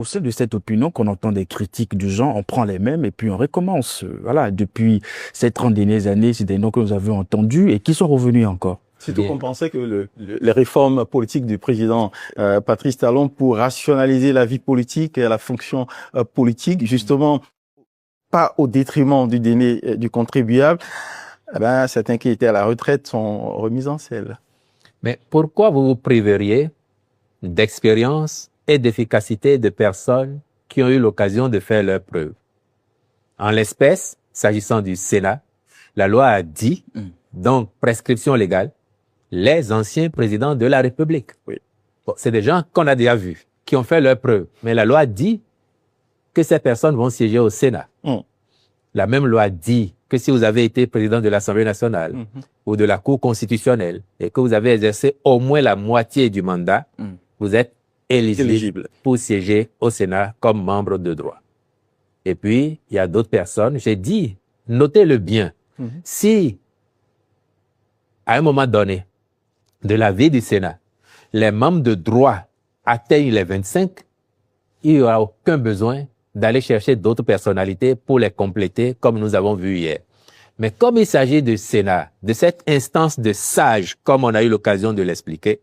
Au sein de cette opinion qu'on entend des critiques du genre, on prend les mêmes et puis on recommence. Voilà, depuis ces 30 dernières années, c'est des noms que nous avons entendus et qui sont revenus encore. Surtout qu'on pensait que les réformes politiques du président Patrice Talon pour rationaliser la vie politique et la fonction politique, justement, pas au détriment du dîner du contribuable, eh ben, certains qui étaient à la retraite sont remis en selle. Mais pourquoi vous vous priveriez d'expérience et d'efficacité de personnes qui ont eu l'occasion de faire leurs preuves? En l'espèce, s'agissant du Sénat, la loi a dit, donc prescription légale, les anciens présidents de la République. Oui. Bon, c'est des gens qu'on a déjà vus, qui ont fait leurs preuves. Mais la loi dit que ces personnes vont siéger au Sénat. La même loi dit que si vous avez été président de l'Assemblée nationale ou de la Cour constitutionnelle et que vous avez exercé au moins la moitié du mandat, vous êtes éligible pour siéger au Sénat comme membre de droit. Et puis, il y a d'autres personnes, j'ai dit, notez-le bien, si à un moment donné de la vie du Sénat, les membres de droit atteignent les 25, il n'y aura aucun besoin d'aller chercher d'autres personnalités pour les compléter, comme nous avons vu hier. Mais comme il s'agit du Sénat, de cette instance de sages, comme on a eu l'occasion de l'expliquer,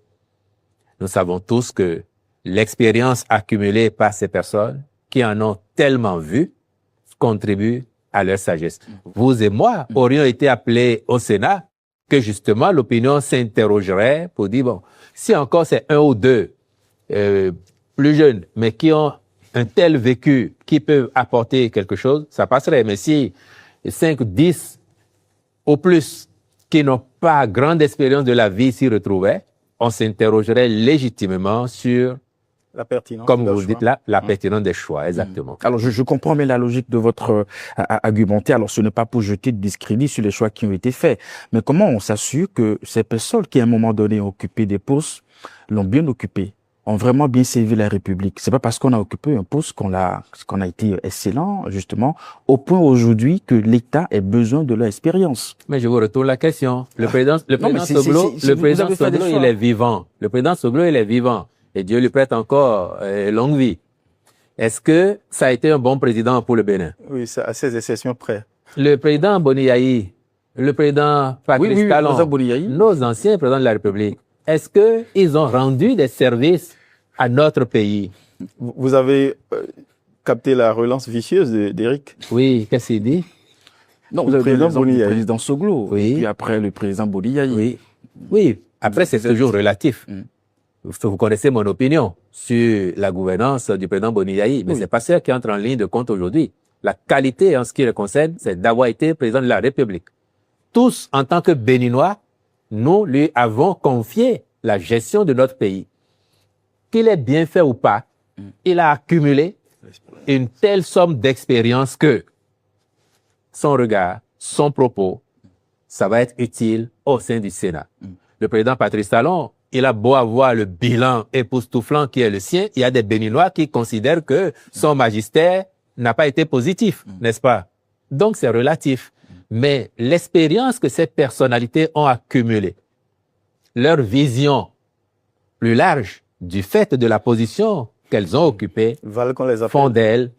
nous savons tous que l'expérience accumulée par ces personnes qui en ont tellement vu contribue à leur sagesse. Vous et moi aurions été appelés au Sénat que justement l'opinion s'interrogerait pour dire, bon, si encore c'est un ou deux plus jeunes, mais qui ont un tel vécu, qui peuvent apporter quelque chose, ça passerait. Mais si 5, 10 au plus qui n'ont pas grande expérience de la vie s'y retrouvaient, on s'interrogerait légitimement sur, la pertinence, comme vous dites là, la pertinence des choix, exactement. Alors, je comprends bien la logique de votre argumentaire. Alors, ce n'est pas pour jeter de discrédit sur les choix qui ont été faits. Mais comment on s'assure que ces personnes qui, à un moment donné, ont occupé des postes, l'ont bien occupé, ont vraiment bien servi la République? C'est pas parce qu'on a occupé un poste qu'on a été excellent, justement, au point aujourd'hui que l'État ait besoin de leur expérience. Mais je vous retourne la question. Le président Soglo, il est vivant. Le président Soglo, il est vivant. Et Dieu lui prête encore longue vie. Est-ce que ça a été un bon président pour le Bénin? Oui, à ces exceptions près. Le président Boniaï, le président Patrice Talon, nos anciens présidents de la République, est-ce qu'ils ont rendu des services à notre pays? Vous avez capté la relance vicieuse d'Éric? Oui, qu'est-ce qu'il dit? Non, vous avez le président Soglo, oui. Et puis après le président Boniaï. Oui, oui. Après, c'est toujours relatif. Vous connaissez mon opinion sur la gouvernance du président Boniaï, mais c'est pas ça qui entre en ligne de compte aujourd'hui. La qualité en ce qui le concerne, c'est d'avoir été président de la République. Tous, en tant que Béninois, nous lui avons confié la gestion de notre pays. Qu'il ait bien fait ou pas, il a accumulé une telle somme d'expérience que son regard, son propos, ça va être utile au sein du Sénat. Le président Patrice Talon, il a beau avoir le bilan époustouflant qui est le sien, il y a des Béninois qui considèrent que son magistère n'a pas été positif, n'est-ce pas? Donc c'est relatif. Mais l'expérience que ces personnalités ont accumulée, leur vision plus large du fait de la position qu'elles ont occupée, font d'elles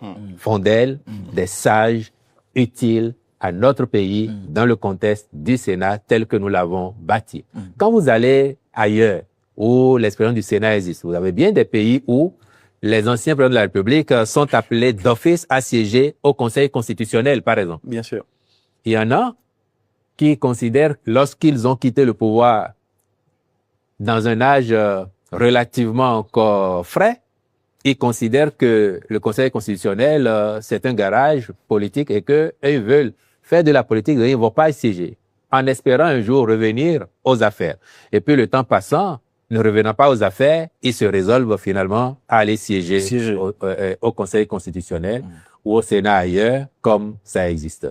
des sages utiles à notre pays dans le contexte du Sénat tel que nous l'avons bâti. Quand vous allez ailleurs où l'expérience du Sénat existe, vous avez bien des pays où les anciens présidents de la République sont appelés d'office à siéger au Conseil constitutionnel, par exemple. Bien sûr. Il y en a qui considèrent, lorsqu'ils ont quitté le pouvoir dans un âge relativement encore frais, ils considèrent que le Conseil constitutionnel, c'est un garage politique et qu'eux, ils veulent faire de la politique, ils ne vont pas y siéger, en espérant un jour revenir aux affaires. Et puis le temps passant, ne revenant pas aux affaires, ils se résolvent finalement à aller siéger au Conseil constitutionnel ou au Sénat ailleurs, comme ça existe.